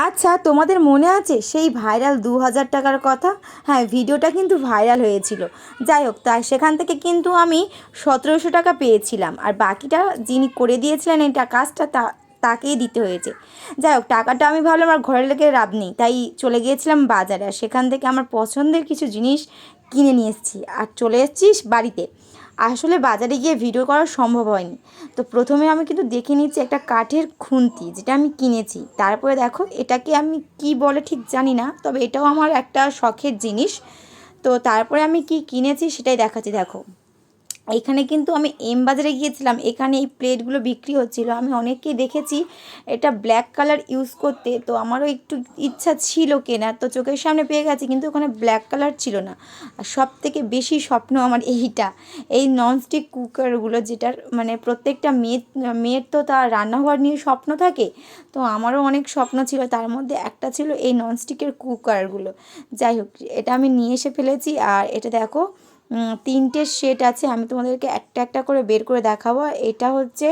আচ্ছা, তোমাদের মনে আছে সেই ভাইরাল ২,০০০ টাকার কথা? হ্যাঁ, ভিডিওটা কিন্তু ভাইরাল হয়েছিল। যাই হোক, তাই সেখান থেকে কিন্তু আমি ১৭০০ টাকা পেয়েছিলাম, আর বাকিটা যিনি করে দিয়েছিলেন এটা কাজটা তাকেই দিতে হয়েছে। যাই হোক, টাকাটা আমি ভাবলাম আমার ঘরে লেগে লাভ নেই, তাই চলে গিয়েছিলাম বাজারে, আর সেখান থেকে আমার পছন্দের কিছু জিনিস কিনে নিয়ে এসেছি আর চলে এসেছি বাড়িতে। আসলে বাজারে গিয়ে ভিডিও করা সম্ভব হয়নি। তো প্রথমে আমি কিন্তু দেখে নিচ্ছি একটা কাঠের খুন্তি, যেটা আমি কিনেছি। তারপরে দেখো, এটাকে আমি কি বলে ঠিক জানি না, তবে এটাও আমার একটা শখের জিনিস। তো তারপরে আমি কি কিনেছি সেটাই দেখাচ্ছি, দেখো। এখানে কিন্তু আমি এম বাজারে গিয়েছিলাম, এখানে এই প্লেটগুলো বিক্রি হচ্ছিল। আমি অনেককেই দেখেছি এটা ব্ল্যাক কালার ইউজ করতে, তো আমারও একটু ইচ্ছা ছিল কেনার, তো চোখের সামনে পেয়ে গেছি, কিন্তু ওখানে ব্ল্যাক কালার ছিল না। আর সব থেকে বেশি স্বপ্ন আমার এইটা, এই ননস্টিক কুকারগুলো, যেটার মানে প্রত্যেকটা মেয়ের তো তার রান্নাঘর নিয়ে স্বপ্ন থাকে। তো আমারও অনেক স্বপ্ন ছিল, তার মধ্যে একটা ছিল এই ননস্টিকের কুকারগুলো। যাই হোক, এটা আমি নিয়ে এসে ফেলেছি। আর এটা দেখো, ৩টে সেট আছে, আমি তোমাদেরকে একটা একটা করে বের করে দেখাবো। এটা হচ্ছে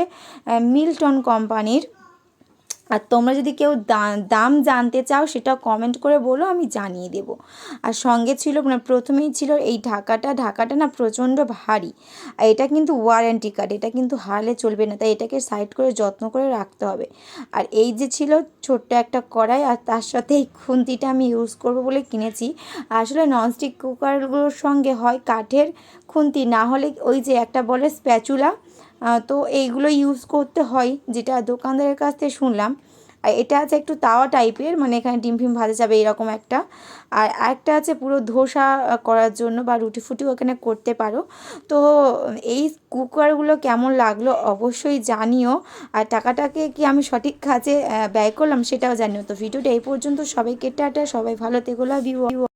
মিল্টন কোম্পানির। আর তোমরা যদি কেউ দাম জানতে চাও সেটা কমেন্ট করে বলো, আমি জানিয়ে দেবো। আর সঙ্গে ছিল, মানে প্রথমেই ছিল এই ঢাকাটা না প্রচণ্ড ভারী। আর এটা কিন্তু ওয়ারেন্টি কার্ড, এটা কিন্তু হারলে চলবে না, তাই এটাকে সাইড করে যত্ন করে রাখতে হবে। আর এই যে ছিল ছোট্ট একটা কড়াই, আর তার সাথে এই খুন্তিটা আমি ইউজ করবো বলে কিনেছি। আসলে ননস্টিক কুকারগুলোর সঙ্গে হয় কাঠের খুন্তি, না হলে ওই যে একটা বলে স্প্যাচুলা, তো এইগুলো ইউজ করতে হয়, যেটা দোকানদারের কাছ থেকে শুনলাম। আর এটা আছে একটু তাওয়া টাইপের, মানে এখানে ডিম ফিম ভাজা যাবে এরকম একটা। আর আরেকটা আছে পুরো ধোসা করার জন্য, বা রুটি ফুটিও এখানে করতে পারো। তো এই কুকারগুলো কেমন লাগলো অবশ্যই জানিও। আর টাকাটাকে কি আমি সঠিক কাজে ব্যয় করলাম সেটাও জানিও। তো ভিডিওটা এই পর্যন্ত, সবাইকে টাটা, সবাই ভালো থেকো, লাভ ইউ।